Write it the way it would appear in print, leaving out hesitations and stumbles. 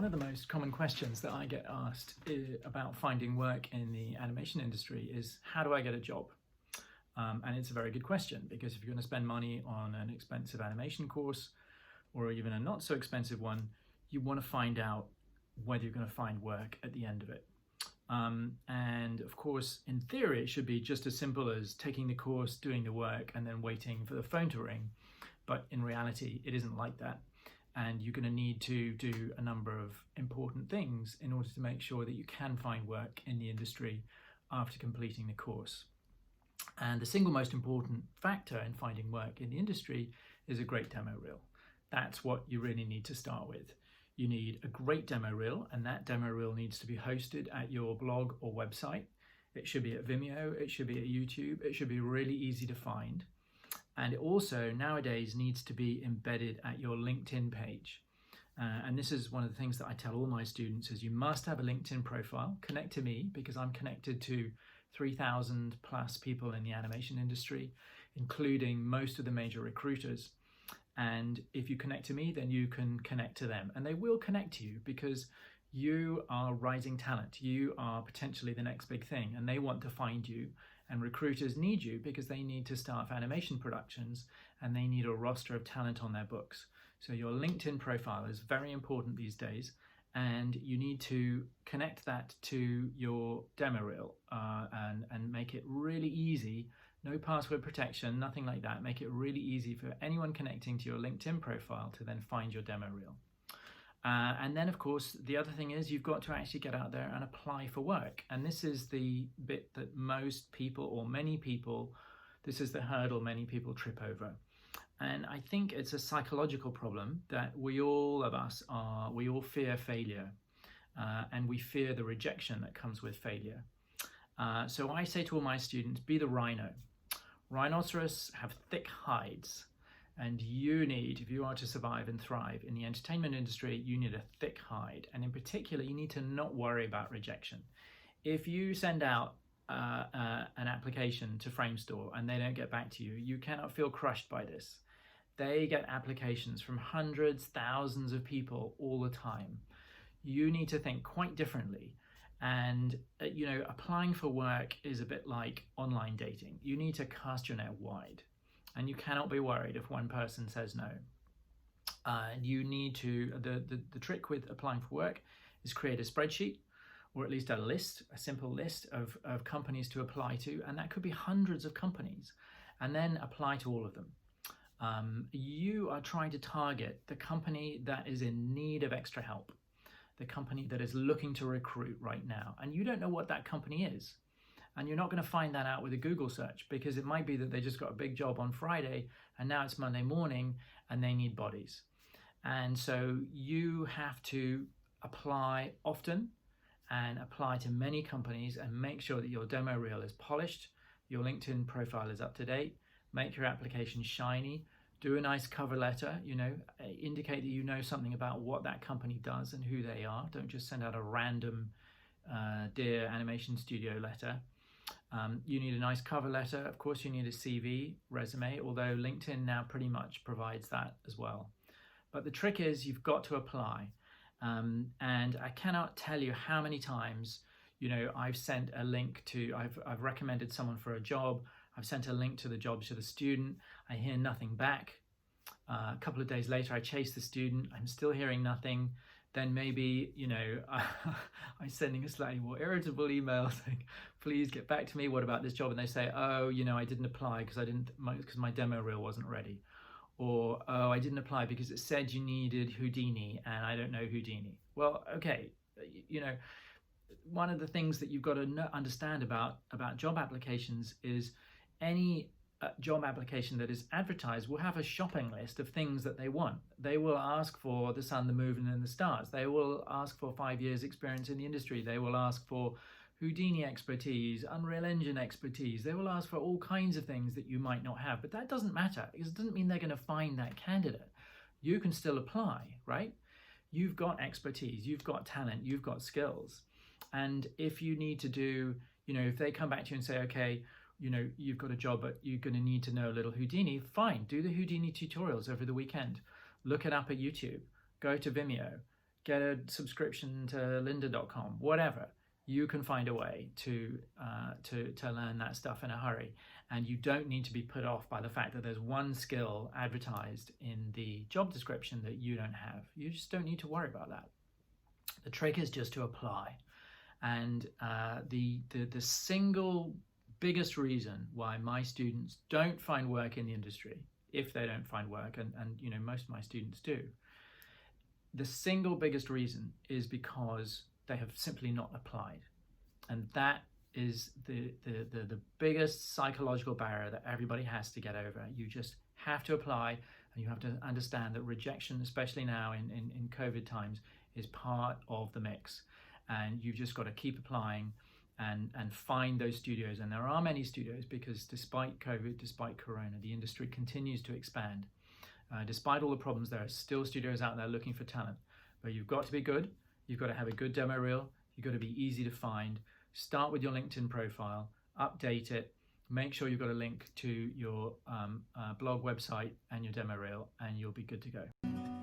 One of the most common questions that I get asked about finding work in the animation industry is, how do I get a job? And it's a very good question, because if you're going to spend money on an expensive animation course or even a not so expensive one, you want to find out whether you're going to find work at the end of it. And of course, in theory, it should be just as simple as taking the course, doing the work, and then waiting for the phone to ring. But in reality, it isn't like that. And you're going to need to do a number of important things in order to make sure that you can find work in the industry after completing the course. And the single most important factor in finding work in the industry is a great demo reel. That's what you really need to start with. You need a great demo reel, and that demo reel needs to be hosted at your blog or website. It should be at Vimeo, it should be at YouTube, it should be really easy to find. And it also nowadays needs to be embedded at your LinkedIn page. And this is one of the things that I tell all my students is you must have a LinkedIn profile. Connect to me, because I'm connected to 3,000 plus people in the animation industry, including most of the major recruiters. And if you connect to me, then you can connect to them, and they will connect to you because you are rising talent. You are potentially the next big thing, and they want to find you. And recruiters need you because they need to staff animation productions, and they need a roster of talent on their books. So your LinkedIn profile is very important these days, and you need to connect that to your demo reel and make it really easy. No password protection, nothing like that. Make it really easy for anyone connecting to your LinkedIn profile to then find your demo reel. And then, of course, the other thing is you've got to actually get out there and apply for work. And this is the bit that most people, or many people, this is the hurdle many people trip over. And I think it's a psychological problem that we all fear failure, and we fear the rejection that comes with failure. So I say to all my students, be the rhino. Rhinoceros have thick hides. And you need, if you are to survive and thrive in the entertainment industry, you need a thick hide. And in particular, you need to not worry about rejection. If you send out an application to Framestore and they don't get back to you, you cannot feel crushed by this. They get applications from hundreds, thousands of people all the time. You need to think quite differently. And, applying for work is a bit like online dating. You need to cast your net wide. And you cannot be worried if one person says no. You need to, the trick with applying for work is create a spreadsheet, or at least a list, a simple list of companies to apply to. And that could be hundreds of companies. And then apply to all of them. You are trying to target the company that is in need of extra help, the company that is looking to recruit right now. And you don't know what that company is. And you're not going to find that out with a Google search, because it might be that they just got a big job on Friday and now it's Monday morning and they need bodies. And so you have to apply often and apply to many companies and make sure that your demo reel is polished, your LinkedIn profile is up to date, make your application shiny, do a nice cover letter, indicate that you know something about what that company does and who they are. Don't just send out a random Dear Animation Studio letter. You need a nice cover letter. Of course, you need a CV, resume, although LinkedIn now pretty much provides that as well. But the trick is you've got to apply. And I cannot tell you how many times, I've sent a link to, I've recommended someone for a job. I've sent a link to the job to the student. I hear nothing back. A couple of days later, I chase the student. I'm still hearing nothing. Then maybe, I'm sending a slightly more irritable email saying, please get back to me. What about this job? And they say, oh, I didn't apply because my demo reel wasn't ready. Or, oh, I didn't apply because it said you needed Houdini and I don't know Houdini. Well, okay, one of the things that you've got to understand about job applications is any job application that is advertised will have a shopping list of things that they want. They will ask for the sun, the moon, and the stars. They will ask for 5 years experience in the industry. They will ask for Houdini expertise, Unreal Engine expertise. They will ask for all kinds of things that you might not have, but that doesn't matter, because it doesn't mean they're going to find that candidate. You can still apply, right? You've got expertise, you've got talent, you've got skills. And if you need to do, if they come back to you and say, okay, you've got a job, but you're going to need to know a little Houdini, fine, do the Houdini tutorials over the weekend. Look it up at YouTube, go to Vimeo, get a subscription to lynda.com, whatever. You can find a way to learn that stuff in a hurry, and you don't need to be put off by the fact that there's one skill advertised in the job description that you don't have. You just don't need to worry about that. The trick is just to apply. And the single biggest reason why my students don't find work in the industry, if they don't find work, and you know, most of my students do, the single biggest reason is because they have simply not applied. And that is the biggest psychological barrier that everybody has to get over. You just have to apply, and you have to understand that rejection, especially now in COVID times, is part of the mix. And you've just got to keep applying and find those studios. And there are many studios, because despite COVID, despite Corona, the industry continues to expand. Despite all the problems, there are still studios out there looking for talent. But you've got to be good. You've got to have a good demo reel. You've got to be easy to find. Start with your LinkedIn profile, update it, make sure you've got a link to your blog website and your demo reel, and you'll be good to go.